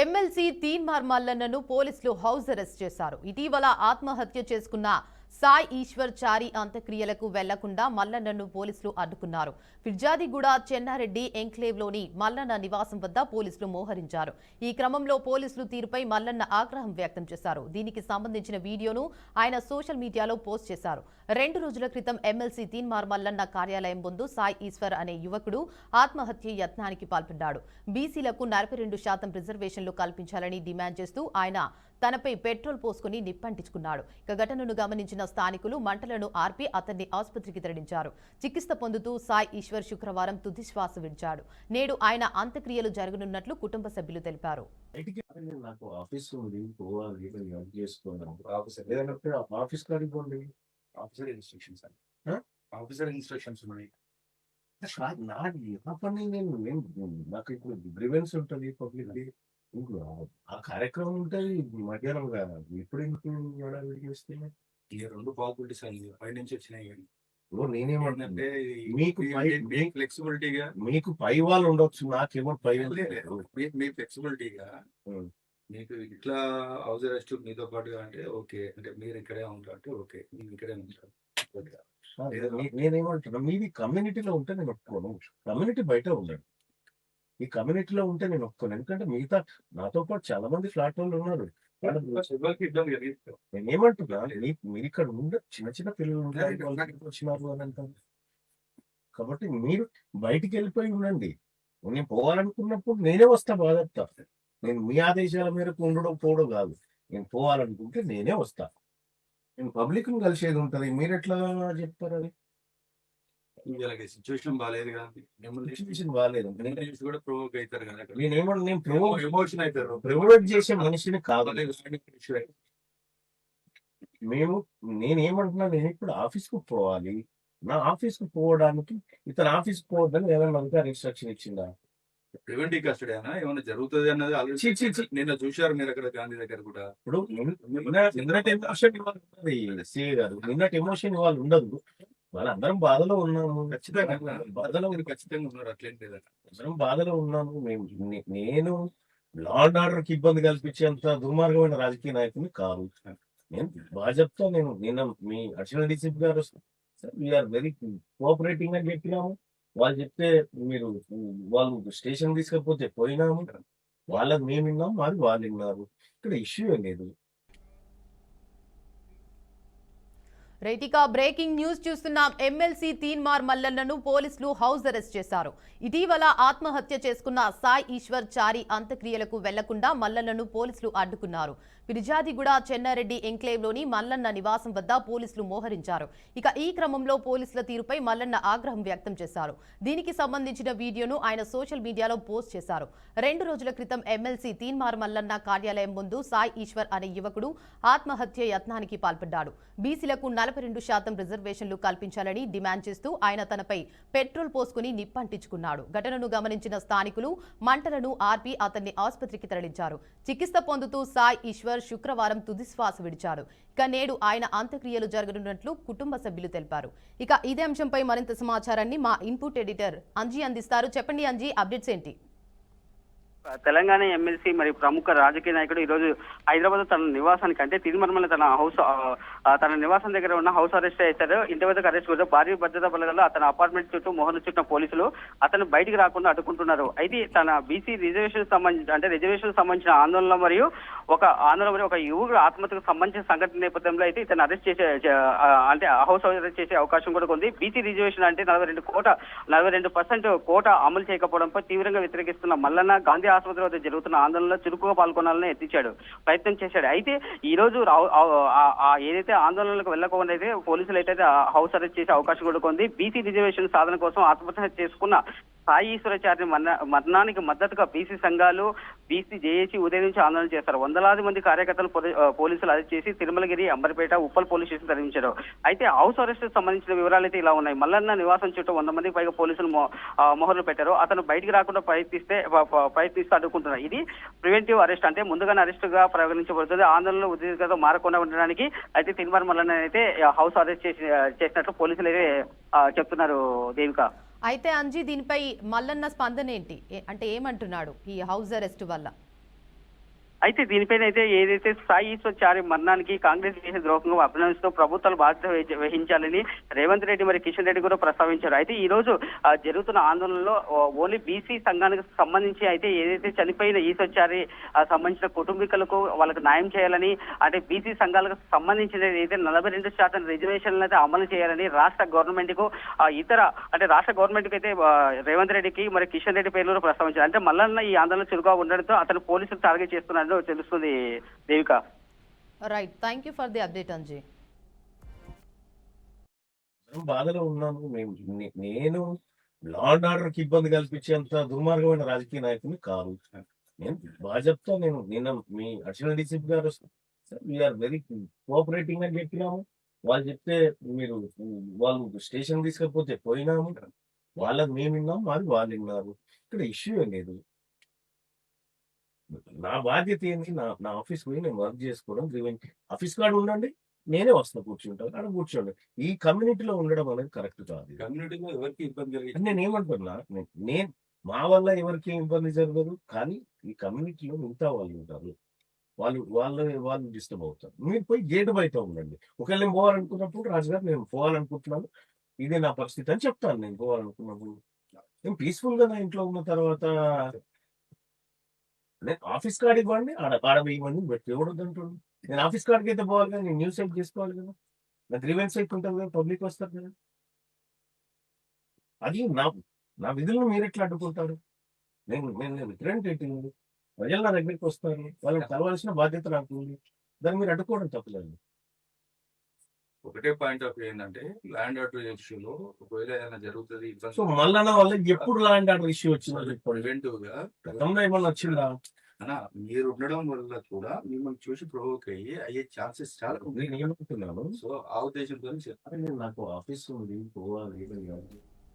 MLC Teenmar మల్లన్నను పోలీసులు house arrest చేశారు. ఇటీవల ఆత్మహత్య చేసుకున్న సాయి ఈశ్వర్ చారి అంత్యక్రియలకు వెళ్లకుండా మల్లన్నను పోలీసులు అడ్డుకున్నారు. ఫిర్జాదిగూడ చెన్నారెడ్డి ఎంక్లేవ్లోని మల్లన్న నివాసం వద్ద పోలీసులు మోహరించారు. ఈ క్రమంలో పోలీసులు తీరుపై మల్లన్న ఆగ్రహం వ్యక్తం చేశారు. దీనికి సంబంధించిన వీడియోను ఆయన సోషల్ మీడియాలో పోస్ట్ చేశారు. 2 రోజుల క్రితం ఎమ్మెల్సీ తీన్మార్ మల్లన్న కార్యాలయం ముందు సాయి ఈశ్వర్ అనే యువకుడు ఆత్మహత్య యత్నానికి పాల్పడ్డాడు. బీసీలకు 42% రిజర్వేషన్లు కల్పించాలని డిమాండ్ చేస్తూ ఆయన తనపై పెట్రోల్ పోసుకుని నిప్పంటించుకున్నాడు. ఇక ఘటనను గమనించిన స్థానికులు మంటలను ఆర్పి అతన్ని ఆసుపత్రికి తరలించారు. చికిత్స పొందుతూ సాయి ఈశ్వర్ శుక్రవారం తుదిశ్వాస విడిచాడు. నేడు ఆయన అంత్యక్రియలు జరగనున్నట్లు కుటుంబ సభ్యులు తెలిపారు. ఆ కార్యక్రమం ఉంటుంది మధ్యాహ్నం కదా, ఎప్పుడు చేస్తున్నా ఈ 2 పాసిబిలిటీస్ పై నుంచి వచ్చినాయి. నేనేమంటే ఫ్లెక్సిబిలిటీగా మీకు పై వాళ్ళు ఉండొచ్చు, నాకేమో పై మీ ఫ్లెక్సిబిలిటీగా మీకు ఇట్లా హౌస్ అరెస్ట్ మీతో పాటుగా అంటే ఓకే, అంటే మీరు ఇక్కడే ఉంటారు అంటే ఓకే, నేను ఇక్కడే ఉంటాను. నేనేమంటున్నా, మీది కమ్యూనిటీలో ఉంటే నేను ఒప్పుకోను. కమ్యూనిటీ బయట ఉండండి, ఈ కమ్యూనిటీలో ఉంటే నేను ఒప్పుకోను. ఎందుకంటే మిగతా నాతో పాటు చాలా మంది ఫ్లాట్ వాళ్ళు ఉన్నారు. నేనేమంటున్నా, మీరు ఇక్కడ ఉండే చిన్న చిన్న పిల్లలు వచ్చినారు అని అంటారు. కాబట్టి మీరు బయటికి వెళ్ళిపోయి ఉండండి. నేను పోవాలనుకున్నప్పుడు నేనే వస్తా, బాధపడతా. నేను మీ ఆదేశాల మేరకు ఉండడం పోవడం కాదు. నేను పోవాలనుకుంటే నేనే వస్తా. నేను పబ్లిక్ ను కలిసేది ఉంటది, మీరు ఎట్లా చెప్తారు? అది సిచ్యువేషన్ బాగాలేదు కదా, సిచ్యువేషన్ బాగాలేదు కూడా ప్రొవోక్ అవుతారు కదా. నేను ఎమోషన్ అవుతారు, ప్రొవోక్ చేసే మనిషిని కాదు. నేనేమంటున్నా, నేను ఇప్పుడు ఆఫీస్ కు పోవాలి. నా ఆఫీస్ కు పోవడానికి ఇతను ఆఫీస్ కు పోవద్దని ఏమైనా అధికారి ఇన్స్ట్రక్షన్ ఇచ్చిందా? ప్రివెంటివ్ కస్టడీ అయినా ఏమైనా జరుగుతుంది అన్నది ఆల్రెడీ నిన్న చూశారు మీరు అక్కడ గాంధీ దగ్గర కూడా. ఇప్పుడు నిన్నటి ఎమోషన్ ఇవాళ ఉన్నది సిఏ గారు, నిన్నటి ఎమోషన్ ఇవాళ ఉండదు. వాళ్ళందరం బాధలో ఉన్నాము, ఖచ్చితంగా ఉన్నారు, అట్లేం లేదట. అందరం బాధలో ఉన్నాము. నేను లా అండ్ ఆర్డర్ కి ఇబ్బంది కల్పించేంత దుర్మార్గమైన రాజకీయ నాయకుని కాదు. నేను బాగా చెప్తా. నిన్న మీ అడిషనల్ డీసీపీ గారు వీఆర్ వెరీ కోఆపరేటింగ్ అని చెప్పినాము. వాళ్ళు చెప్తే వాళ్ళు స్టేషన్ తీసుకపోతే పోయినాము. వాళ్ళకి మేము విన్నాము, మాది వాళ్ళు విన్నారు. ఇక్కడ ఇష్యూ ఏం లేదు. రైటికా బ్రేకింగ్ న్యూస్ చూస్తున్నాం. ఎమ్మెల్సీ తీన్మార్ మల్లన్నను పోలీసులు హౌస్ అరెస్ట్ చేశారు. ఇటీవల ఆత్మహత్య చేసుకున్న సాయి ఈశ్వర్ చారి అంత్యక్రియలకు వెళ్లకుండా మల్లన్నను పోలీసులు అడ్డుకున్నారు. ఫిర్జాదిగూడ చెన్నారెడ్డి ఎంక్లేవ్లోని మల్లన్న నివాసం వద్ద పోలీసులు మోహరించారు. ఇక ఈ క్రమంలో పోలీసుల తీరుపై మల్లన్న ఆగ్రహం వ్యక్తం చేశారు. దీనికి సంబంధించిన వీడియోను ఆయన సోషల్ మీడియాలో పోస్ట్ చేశారు. 2 రోజుల క్రితం ఎమ్మెల్సీ తీన్మార్ మల్లన్న కార్యాలయం ముందు సాయి ఈశ్వర్ అనే యువకుడు ఆత్మహత్య యత్నానికి పాల్పడ్డాడు. బీసీలకు 42% రిజర్వేషన్లు కల్పించాలని డిమాండ్ చేస్తూ ఆయన తనపై పెట్రోల్ పోసుకుని నిప్పంటించుకున్నాడు. ఘటనను గమనించిన స్థానికులు మంటలను ఆర్పి అతన్ని ఆసుపత్రికి తరలించారు. చికిత్స పొందుతూ సాయి ఈశ్వర్ శుక్రవారం తుదిశ్వాస విడిచాడు. ఇక నేడు ఆయన అంత్యక్రియలు జరగనున్నట్లు కుటుంబ సభ్యులు తెలిపారు. ఇక ఇదే అంశంపై మరింత సమాచారాన్ని మా ఇన్పుట్ ఎడిటర్ అంజీ అందిస్తారు. చెప్పండి అంజీ, అప్డేట్స్ ఏంటి? తెలంగాణ ఎమ్మెల్సీ మరి ప్రముఖ రాజకీయ నాయకుడు ఈ రోజు హైదరాబాద్ తన నివాసానికి, అంటే తిరుమల తన నివాసం దగ్గర ఉన్న హౌస్ అరెస్ట్ చేశారు. ఇంటి వద్దకు అరెస్ట్ కూడా భారీ భద్రతా బలగాలు అతని అపార్ట్మెంట్ చుట్టూ మోహన చుట్టిన పోలీసులు అతను బయటికి రాకుండా అడ్డుకుంటున్నారు. అయితే తన బీసీ రిజర్వేషన్ సంబంధించిన ఆందోళన మరియు ఒక యువకుడు ఆత్మహత్యకు సంబంధించిన సంఘటన నేపథ్యంలో అయితే ఇతను అరెస్ట్ చేసే అంటే హౌస్ అరెస్ట్ చేసే అవకాశం కూడా ఉంది. బీసీ రిజర్వేషన్ అంటే 42% కోట అమలు చేయకపోవడంపై తీవ్రంగా వ్యతిరేకిస్తున్న మల్లన్న గాంధీ ఆసుపత్రి వద్ద జరుగుతున్న ఆందోళనలో చురుకుగా పాల్గొనాలని ప్రయత్నం చేశాడు. అయితే ఈ రోజు ఏదైతే ఆందోళనలకు వెళ్లకుండా అయితే పోలీసులు అయితే హౌస్ అరెస్ట్ చేసే అవకాశం కూడా ఉంది. బీసీ రిజర్వేషన్ సాధన కోసం ఆత్మహత్య చేసుకున్న సాయి ఈశ్వరాచార్య మరణానికి మద్దతుగా బీసీ సంఘాలు, బీసీ జేఏసీ ఉదయం నుంచి ఆందోళన చేస్తారు. వందలాది మంది కార్యకర్తలు పోలీసులు అరెస్ట్ చేసి తిరుమలగిరి, అంబర్పేట, ఉప్పల్ పోలీస్ స్టేషన్ తరలించారు. అయితే హౌస్ అరెస్ట్ సంబంధించిన వివరాలు అయితే ఇలా ఉన్నాయి. మల్లన్న నివాసం చుట్టూ 100 మందికి పైగా పోలీసులు మొహర్లు పెట్టారు. అతను బయటికి రాకుండా ప్రయత్నిస్తూ అడ్డుకుంటున్నారు. ఇది ప్రివెంటివ్ అరెస్ట్, అంటే ముందుగానే అరెస్ట్ గా పరిగణించబడుతుంది. ఆందోళనలో ఉద్రిక్తత మారకుండా ఉండడానికి అయితే తీన్మార్ మల్లన్న అయితే హౌస్ అరెస్ట్ చేసినట్లు పోలీసులు అయితే చెప్తున్నారు. దేవిక, అయితే అంజీ, దీనిపై మల్లన్న స్పందన ఏంటి? అంటే ఏమంటున్నాడు ఈ హౌస్ అరెస్ట్ వల్ల? అయితే దీనిపైన అయితే ఏదైతే సాయి ఈశ్వర్ చారి మరణానికి కాంగ్రెస్ చేసిన ద్రోహంగా అభినందిస్తూ ప్రభుత్వాలు బాధ్యత వహించాలని రేవంత్ రెడ్డి మరి కిషన్ రెడ్డి కూడా ప్రస్తావించారు. అయితే ఈ రోజు జరుగుతున్న ఆందోళనలో ఓన్లీ బీసీ సంఘానికి సంబంధించి అయితే ఏదైతే చనిపోయిన ఈశ్వర్ చారి సంబంధించిన కుటుంబీకులకు వాళ్ళకు న్యాయం చేయాలని, అంటే బీసీ సంఘాలకు సంబంధించిన అయితే 42% రిజర్వేషన్లు అయితే అమలు చేయాలని రాష్ట్ర గవర్నమెంట్ కు ఇతర అంటే రాష్ట్ర గవర్నమెంట్ కి అయితే రేవంత్ రెడ్డికి మరి కిషన్ రెడ్డి పేర్లు కూడా ప్రస్తావించారు. అంటే మల్లన్న ఈ ఆందోళన చురుగ్గా ఉండడంతో అతను పోలీసులు టార్గెట్ చేస్తున్నారని తెలుస్తుంది Devika. Right, thank you for the update Anji. బాధలో ఉన్నాను. నేను లా అండ్ ఆర్డర్ కి ఇబ్బంది కల్పించేంత దుర్మార్గమైన రాజకీయ నాయకుని కాదు. నేను భాజప్తో నిన్న మీ అడిషనల్ డీసీపీ గారు వీఆర్ వెరీ కోఆపరేటింగ్ అని చెప్పినాము. వాళ్ళు చెప్తే మీరు వాళ్ళు స్టేషన్ తీసుకపోతే పోయినాము. వాళ్ళకి మేము విన్నాం, మాది వాళ్ళు విన్నారు. ఇక్కడ ఇష్యూ ఏం లేదు. నా బాధ్యత ఏంటి? నా ఆఫీస్ పోయి నేను వర్క్ చేసుకోవడం. ఆఫీస్ కాడ ఉండండి, నేనే వస్తా కూర్చుంటాను, అక్కడ కూర్చోండి. ఈ కమ్యూనిటీలో ఉండడం అనేది కరెక్ట్ కాదు. కమ్యూనిటీలో ఎవరికి ఇబ్బంది కలిగింది? నేను ఏమంటున్నా, నేను మా వల్ల ఎవరికి ఇబ్బంది జరగదు, కానీ ఈ కమ్యూనిటీలో మిగతా వాళ్ళు ఉంటారు, వాళ్ళు డిస్టర్బ్ అవుతారు. మీరు పోయి గేట్ బయట ఉండండి. ఒకవేళ నేను పోవాలనుకున్నప్పుడు రాజుగారు నేను పోవాలనుకుంటున్నాను, ఇదే నా పరిస్థితి అని చెప్తాను. నేను పోవాలనుకున్నప్పుడు నేను పీస్ఫుల్ గా నా ఇంట్లో ఉన్న తర్వాత నేను ఆఫీస్ కార్డు ఇవ్వండి, ఆడ ఇవ్వండి, బట్ ఎవడొద్దంటుండు. నేను ఆఫీస్ కార్డుకి అయితే పోవాలి కదా, నేను న్యూస్ సైట్ చేసుకోవాలి కదా, నా గ్రీవెన్స్ సైట్ ఉంటుంది కదా, పబ్లిక్ వస్తారు కదా. అది నా విధులను మీరు ఎట్లా అడ్డుకుంటారు? నేను రిప్రజెంటేటివ్, ప్రజలు నా దగ్గరికి వస్తారు, వాళ్ళని కలవాల్సిన బాధ్యత నాకు ఉంది. దాన్ని మీరు అడ్డుకోవడం తప్పలేదు. ఒకటే పాయింట్ ఆఫ్ వ్యూ ఏంటంటే ల్యాండ్ ఆర్డర్ ఇష్యూలో ఒకవేళ ఏదైనా జరుగుతుంది సో మళ్ళా వల్ల ఎప్పుడు ల్యాండ్ ఆర్డర్ ఇష్యూ వచ్చింది? ప్రివెంటివ్ గా గతంలో ఏమన్నా వచ్చిందా? అన్నా మీరు ఉండడం వల్ల కూడా మిమ్మల్ని చూసి ప్రొవోక్ అయ్యే ఛాన్సెస్ చాలా ఉంది. నేను ఏమనుకుంటున్నాను, సో ఆ ఉద్దేశంతో నాకు ఆఫీస్ ఉంది, పోవాలి.